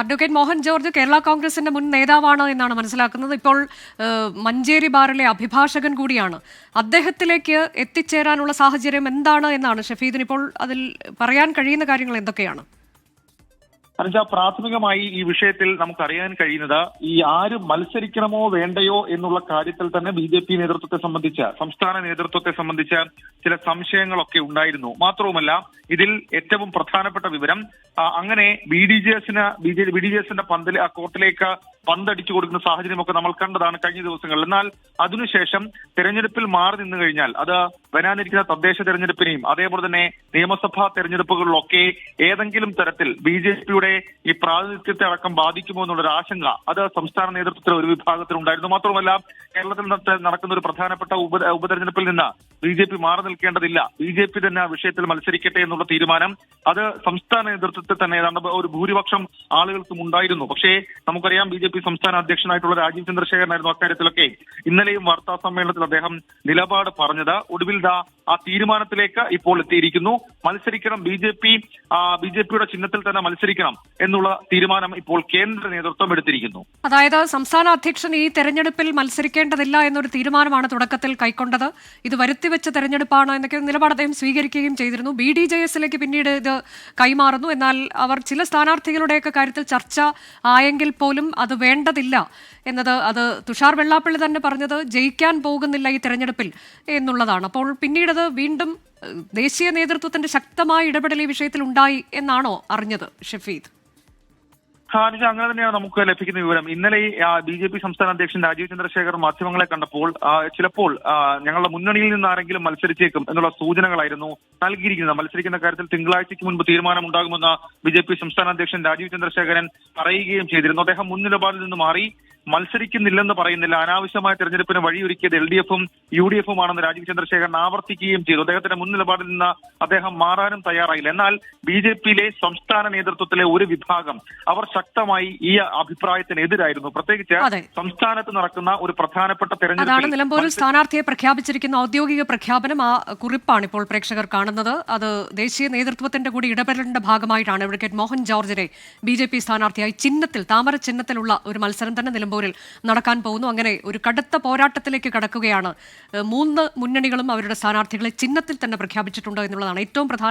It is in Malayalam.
അഡ്വക്കേറ്റ് മോഹൻ ജോർജ് കേരള കോൺഗ്രസിന്റെ മുൻ നേതാവാണ് എന്നാണ് മനസ്സിലാക്കുന്നത്. ഇപ്പോൾ മഞ്ചേരി ബാറിലെ അഭിഭാഷകൻ കൂടിയാണ്. അദ്ദേഹത്തിലേക്ക് എത്തിച്ചേരാനുള്ള സാഹചര്യം എന്താണ് എന്നാണ് ഷഫീദിന് ഇപ്പോൾ അതിൽ പറയാൻ കഴിയുന്ന കാര്യങ്ങൾ എന്തൊക്കെയാണ്? അനുജ, പ്രാഥമികമായി ഈ വിഷയത്തിൽ നമുക്കറിയാൻ കഴിയുന്നത് ഈ ആര് മത്സരിക്കണമോ വേണ്ടയോ എന്നുള്ള കാര്യത്തിൽ തന്നെ BJP നേതൃത്വത്തെ സംബന്ധിച്ച്, സംസ്ഥാന നേതൃത്വത്തെ സംബന്ധിച്ച് ചില സംശയങ്ങളൊക്കെ ഉണ്ടായിരുന്നു. മാത്രവുമല്ല, ഇതിൽ ഏറ്റവും പ്രധാനപ്പെട്ട വിവരം, അങ്ങനെ BDJSന്റെ കോർട്ടിലേക്ക് പന്തടിച്ചു കൊടുക്കുന്ന സാഹചര്യമൊക്കെ നമ്മൾ കണ്ടതാണ് കഴിഞ്ഞ ദിവസങ്ങളിൽ. എന്നാൽ അതിനുശേഷം തെരഞ്ഞെടുപ്പിൽ മാറി നിന്നു കഴിഞ്ഞാൽ അത് വരാനിരിക്കുന്ന തദ്ദേശ തെരഞ്ഞെടുപ്പിനെയും അതേപോലെ തന്നെ നിയമസഭാ തെരഞ്ഞെടുപ്പുകളിലൊക്കെ ഏതെങ്കിലും തരത്തിൽ BJPയുടെ ഈ പ്രാതിനിധ്യത്തെ അടക്കം ബാധിക്കുമോ എന്നുള്ളൊരു ആശങ്ക അത് സംസ്ഥാന നേതൃത്വത്തിൽ ഒരു വിഭാഗത്തിലുണ്ടായിരുന്നു. മാത്രമല്ല, കേരളത്തിൽ നടക്കുന്ന ഒരു പ്രധാനപ്പെട്ട ഉപതെരഞ്ഞെടുപ്പിൽ നിന്ന് BJP മാറി നിൽക്കേണ്ടതില്ല, BJP തന്നെ ആ വിഷയത്തിൽ മത്സരിക്കട്ടെ എന്നുള്ള തീരുമാനം അത് സംസ്ഥാന നേതൃത്വത്തിൽ തന്നെ ഏതാണ്ട് ഒരു ഭൂരിപക്ഷം ആളുകൾക്കും ഉണ്ടായിരുന്നു. പക്ഷേ നമുക്കറിയാം, BJP സംസ്ഥാന അധ്യക്ഷനായിട്ടുള്ള രാജീവ് ചന്ദ്രശേഖരനായിരുന്നു അക്കാര്യത്തിലൊക്കെ ഇന്നലെയും വാർത്താ സമ്മേളനത്തിൽ അദ്ദേഹം നിലപാട് പറഞ്ഞത്. ഒടുവിൽ ആ തീരുമാനത്തിലേക്ക് ഇപ്പോൾ എത്തിയിരിക്കുന്നു. മത്സരിക്കണം, BJPയുടെ ചിഹ്നത്തിൽ തന്നെ മത്സരിക്കണം എന്നുള്ള തീരുമാനം ഇപ്പോൾ കേന്ദ്ര നേതൃത്വം എടുത്തിരിക്കുന്നു. അതായത് സംസ്ഥാന അധ്യക്ഷൻ ഈ തെരഞ്ഞെടുപ്പിൽ മത്സരിക്കേണ്ടതില്ല എന്നൊരു തീരുമാനമാണ് തുടക്കത്തിൽ കൈക്കൊണ്ടത്. ഇത് വരുത്തിവെച്ച തെരഞ്ഞെടുപ്പാണ് എന്നൊക്കെ നിലപാട് അദ്ദേഹം സ്വീകരിക്കുകയും ചെയ്തിരുന്നു. BDJSലേക്ക് പിന്നീട് ഇത് കൈമാറുന്നു. എന്നാൽ അവർ ചില സ്ഥാനാർത്ഥികളുടെയൊക്കെ കാര്യത്തിൽ ചർച്ച ആയെങ്കിൽ പോലും അത് വേണ്ടതില്ല എന്നത്, അത് തുഷാർ വെള്ളാപ്പള്ളി തന്നെ പറഞ്ഞത് ജയിക്കാൻ പോകുന്നില്ല ഈ തെരഞ്ഞെടുപ്പിൽ എന്നുള്ളതാണ്. അപ്പോൾ പിന്നീട് അത് വീണ്ടും ദേശീയ നേതൃത്വത്തിന്റെ ശക്തമായ ഇടപെടൽ ഈ വിഷയത്തിൽ ഉണ്ടായി എന്നാണോ അറിഞ്ഞത് ഷഫീദ്? ഹാനിജ, അങ്ങനെ തന്നെയാണ് നമുക്ക് ലഭിക്കുന്ന വിവരം. ഇന്നലെ BJP സംസ്ഥാന അധ്യക്ഷൻ രാജീവ് ചന്ദ്രശേഖർ മാധ്യമങ്ങളെ കണ്ടപ്പോൾ ചിലപ്പോൾ ഞങ്ങളുടെ മുന്നണിയിൽ നിന്ന് ആരെങ്കിലും മത്സരിച്ചേക്കും എന്നുള്ള സൂചനകളായിരുന്നു നൽകിയിരിക്കുന്നത്. മത്സരിക്കുന്ന കാര്യത്തിൽ തിങ്കളാഴ്ചയ്ക്ക് മുൻപ് തീരുമാനമുണ്ടാകുമെന്ന് BJP സംസ്ഥാന അധ്യക്ഷൻ രാജീവ് ചന്ദ്രശേഖരൻ പറയുകയും ചെയ്തിരുന്നു. അദ്ദേഹം മുൻ നിലപാടിൽ നിന്ന് മാറി മത്സരിക്കുന്നില്ലെന്ന് പറയുന്നില്ല. അനാവശ്യമായ തെരഞ്ഞെടുപ്പിന് വഴിയൊരുക്കിയത് LDFും UDFും ആണെന്ന് രാജീവ് ചന്ദ്രശേഖരൻ ആവർത്തിക്കുകയും ചെയ്തു. അദ്ദേഹത്തിന്റെ മുൻ നിലപാടിൽ നിന്ന് അദ്ദേഹം മാറാനും തയ്യാറായില്ല. എന്നാൽ BJPയിലെ സംസ്ഥാന നേതൃത്വത്തിലെ ഒരു വിഭാഗം അവർ ശക്തമായി ഈ അഭിപ്രായത്തിനെതിരായിരുന്നു. പ്രത്യേകിച്ച് സംസ്ഥാനത്ത് നടക്കുന്ന ഒരു പ്രധാനപ്പെട്ട തെരഞ്ഞെടുപ്പ്, നിലമ്പൂരിൽ സ്ഥാനാർത്ഥിയെ പ്രഖ്യാപിച്ചിരിക്കുന്ന ഔദ്യോഗിക പ്രഖ്യാപനം, ആ കുറിപ്പാണ് ഇപ്പോൾ പ്രേക്ഷകർ കാണുന്നത്. അത് ദേശീയ നേതൃത്വത്തിന്റെ കൂടി ഇടപെടലിന്റെ ഭാഗമായിട്ടാണ് അഡ്വക്കേറ്റ് മോഹൻ ജോർജിനെ BJP സ്ഥാനാർത്ഥിയായി ചിഹ്നത്തിൽ, താമര ചിഹ്നത്തിലുള്ള ഒരു മത്സരം തന്നെ നിലമ്പൂരിൽ നടക്കാൻ പോകുന്നു. അങ്ങനെ ഒരു കടുത്ത പോരാട്ടത്തിലേക്ക് കടക്കുകയാണ്. 3 മുന്നണികളും അവരുടെ സ്ഥാനാർത്ഥികളെ ചിഹ്നത്തിൽ തന്നെ പ്രഖ്യാപിച്ചിട്ടുണ്ട് എന്നുള്ളതാണ് ഏറ്റവും പ്രധാനം.